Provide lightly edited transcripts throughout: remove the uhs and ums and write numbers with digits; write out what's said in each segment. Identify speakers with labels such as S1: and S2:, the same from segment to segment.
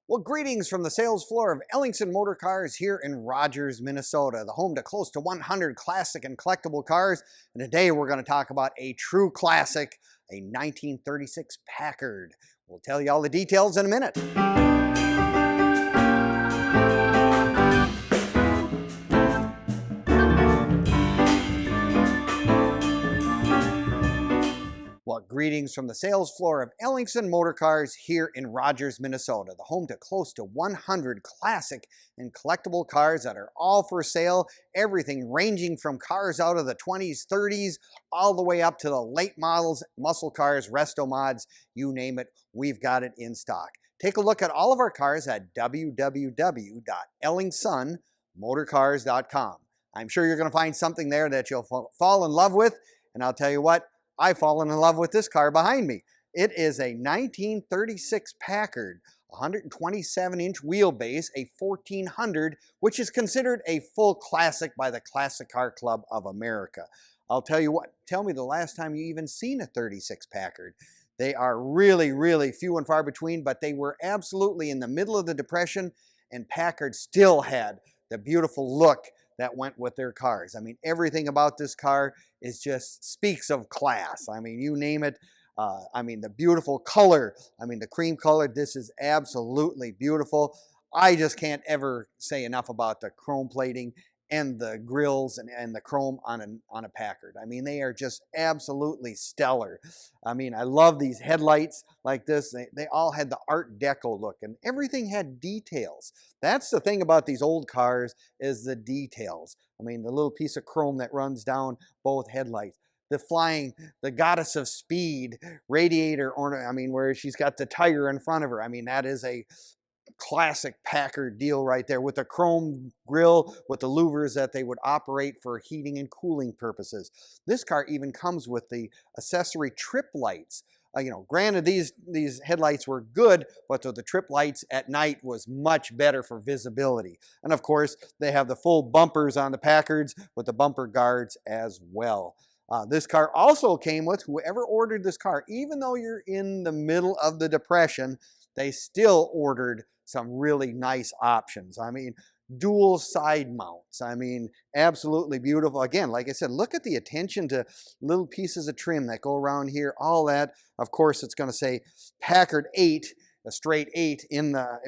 S1: Well, greetings from the sales floor of Ellingson Motorcars here in Rogers, Minnesota, the home to close to 100 classic and collectible cars. And today we're going to talk about a true classic, a 1936 Packard. We'll tell you all the details in a minute. Well, greetings from the sales floor of Ellingson Motorcars here in Rogers, Minnesota, the home to close to 100 classic and collectible cars that are all for sale, everything ranging from cars out of the 20s, 30s, all the way up to the late models, muscle cars, resto mods, you name it, we've got it in stock. Take a look at all of our cars at www.ellingsonmotorcars.com. I'm sure you're going to find something there that you'll fall in love with, and I'll tell you what, I've fallen in love with this car behind me. It is a 1936 Packard, 127-inch wheelbase, a 1400, which is considered a full classic by the Classic Car Club of America. I'll tell you what, tell me the last time you even seen a 36 Packard. They are really, really few and far between, but they were absolutely in the middle of the Depression, and Packard still had the beautiful look that went with their cars. I mean, everything about this car is just speaks of class. I mean, you name it. I mean, the beautiful color. I mean, the cream color. This is absolutely beautiful. I just can't ever say enough about the chrome plating and the grills and the chrome on a Packard. I mean, they are just absolutely stellar. I mean, I love these headlights like this. They all had the Art Deco look, and everything had details. That's the thing about these old cars, is the details. I mean, the little piece of chrome that runs down both headlights. The goddess of speed radiator ornament, I mean, where she's got the tire in front of her. I mean, that is a classic Packard deal right there, with a chrome grille with the louvers that they would operate for heating and cooling purposes. This car even comes with the accessory trip lights. You know, granted, these headlights were good, but the trip lights at night was much better for visibility. And of course, they have the full bumpers on the Packards with the bumper guards as well. This car also came with, whoever ordered this car, even though you're in the middle of the Depression, they still ordered some really nice options. I mean, dual side mounts. I mean, absolutely beautiful. Again, like I said, look at the attention to little pieces of trim that go around here, all that. Of course, it's going to say Packard 8, a straight 8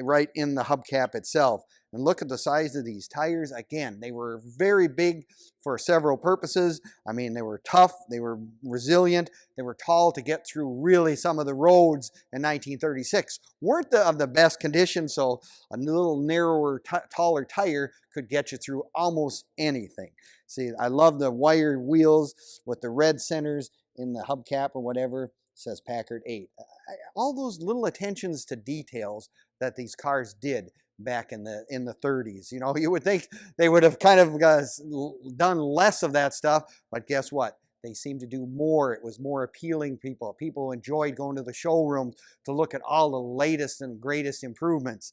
S1: right in the hubcap itself. And look at the size of these tires. Again, they were very big for several purposes. I mean, they were tough, they were resilient, they were tall to get through really some of the roads in 1936. Weren't of the best condition, so a little narrower, taller tire could get you through almost anything. See, I love the wire wheels with the red centers in the hubcap or whatever. It says Packard 8. All those little attentions to details that these cars did back in the 30s. You know, you would think they would have kind of done less of that stuff, but guess what? They seemed to do more. It was more appealing. People enjoyed going to the showroom to look at all the latest and greatest improvements.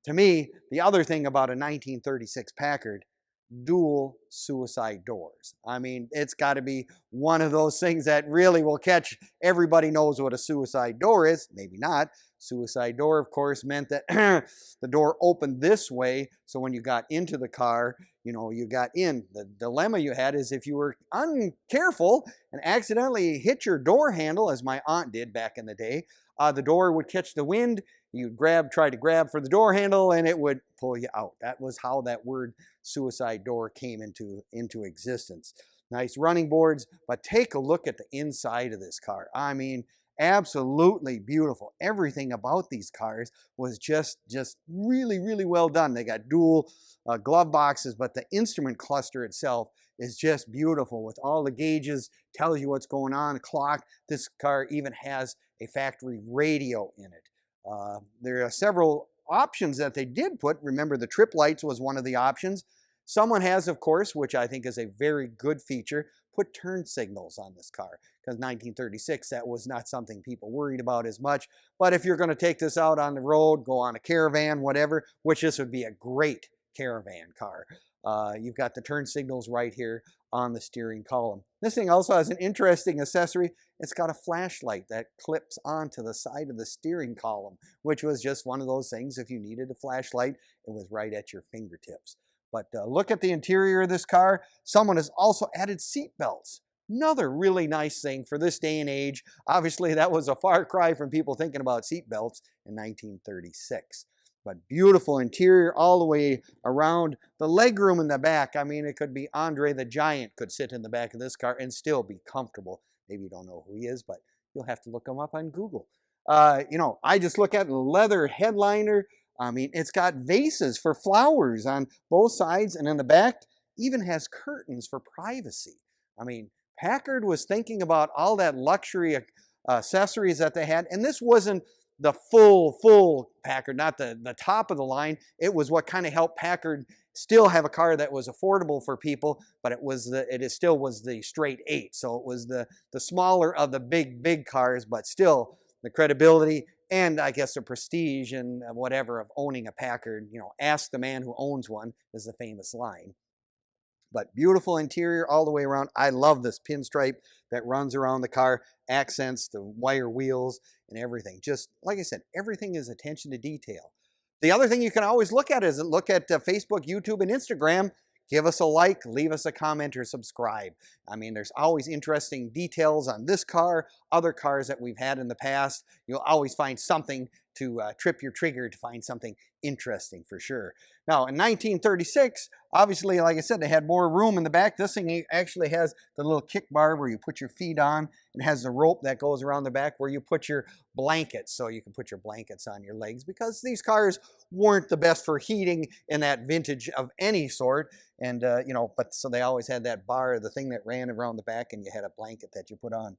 S1: To me, the other thing about a 1936 Packard, dual suicide doors. I mean, it's got to be one of those things that really will catch. Everybody knows what a suicide door is. Maybe not. Suicide door, of course, meant that the door opened this way, so when you got into the car, you know, you got in. The dilemma you had is if you were uncareful and accidentally hit your door handle, as my aunt did back in the day, the door would catch the wind. You'd try to grab for the door handle, and it would pull you out. That was how that word suicide door came into existence. Nice running boards, but take a look at the inside of this car. I mean, absolutely beautiful. Everything about these cars was just really, really well done. They got dual glove boxes, but the instrument cluster itself is just beautiful with all the gauges, tells you what's going on, clock. This car even has a factory radio in it. There are several options that they did put. Remember, the trip lights was one of the options. Someone has, of course, which I think is a very good feature, put turn signals on this car. Because 1936, that was not something people worried about as much. But if you're going to take this out on the road, go on a caravan, whatever, which this would be a great caravan car. You've got the turn signals right here on the steering column. This thing also has an interesting accessory. It's got a flashlight that clips onto the side of the steering column, which was just one of those things. If you needed a flashlight, it was right at your fingertips. But look at the interior of this car. Someone has also added seat belts. Another really nice thing for this day and age. Obviously, that was a far cry from people thinking about seat belts in 1936. But beautiful interior all the way around. The legroom in the back, I mean, it could be Andre the Giant could sit in the back of this car and still be comfortable. Maybe you don't know who he is, but you'll have to look him up on Google. You know, I just look at the leather headliner. I mean, it's got vases for flowers on both sides, and in the back even has curtains for privacy. I mean, Packard was thinking about all that luxury accessories that they had, and this wasn't the full Packard, not the top of the line. It was what kind of helped Packard still have a car that was affordable for people, but it still was the straight 8. So it was the smaller of the big cars, but still the credibility and I guess the prestige and whatever of owning a Packard. You know, ask the man who owns one is the famous line. But beautiful interior all the way around. I love this pinstripe that runs around the car, accents the wire wheels and everything. Just like I said, everything is attention to detail. The other thing you can always look at is look at Facebook, YouTube, and Instagram. Give us a like, leave us a comment, or subscribe. I mean, there's always interesting details on this car, other cars that we've had in the past. You'll always find something to trip your trigger to find something interesting for sure. Now, in 1936, obviously, like I said, they had more room in the back. This thing actually has the little kick bar where you put your feet on. It has the rope that goes around the back where you put your blankets, so you can put your blankets on your legs, because these cars weren't the best for heating in that vintage of any sort. And, you know, but so they always had that bar, the thing that ran around the back, and you had a blanket that you put on.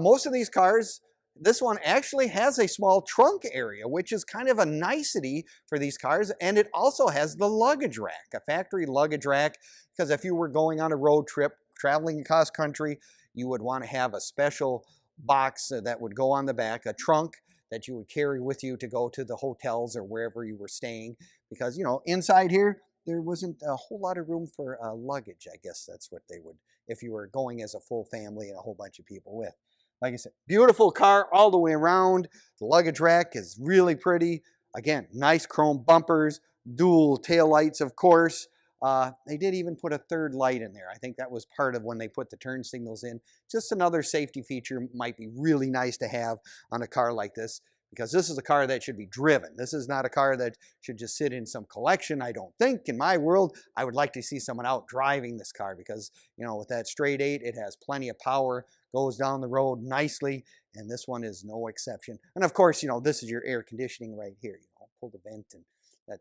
S1: Most of these cars, this one actually has a small trunk area, which is kind of a nicety for these cars. And it also has the luggage rack, a factory luggage rack, because if you were going on a road trip, traveling across country, you would want to have a special box that would go on the back, a trunk that you would carry with you to go to the hotels or wherever you were staying. Because, you know, inside here, there wasn't a whole lot of room for luggage. I guess that's what they would, if you were going as a full family and a whole bunch of people with. Like I said, beautiful car all the way around. The luggage rack is really pretty. Again, nice chrome bumpers, dual tail lights, of course. They did even put a third light in there. I think that was part of when they put the turn signals in. Just another safety feature, might be really nice to have on a car like this, because this is a car that should be driven. This is not a car that should just sit in some collection, I don't think. In my world, I would like to see someone out driving this car, because, you know, with that straight 8, it has plenty of power, goes down the road nicely, and this one is no exception. And of course, you know, this is your air conditioning right here. You know, pull the vent,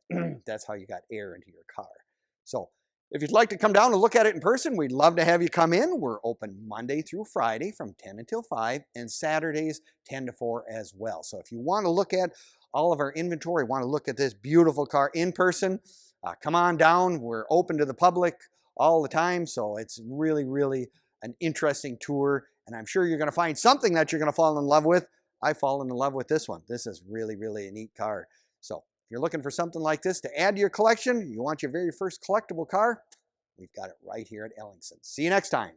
S1: and that's how you got air into your car. So if you'd like to come down and look at it in person, we'd love to have you come in. We're open Monday through Friday from 10 until 5, and Saturdays 10 to 4 as well. So if you want to look at all of our inventory, want to look at this beautiful car in person, come on down. We're open to the public all the time, so it's really, really an interesting tour, and I'm sure you're going to find something that you're going to fall in love with. I've fallen in love with this one. This is really, really a neat car. So if you're looking for something like this to add to your collection, you want your very first collectible car, we've got it right here at Ellingson. See you next time.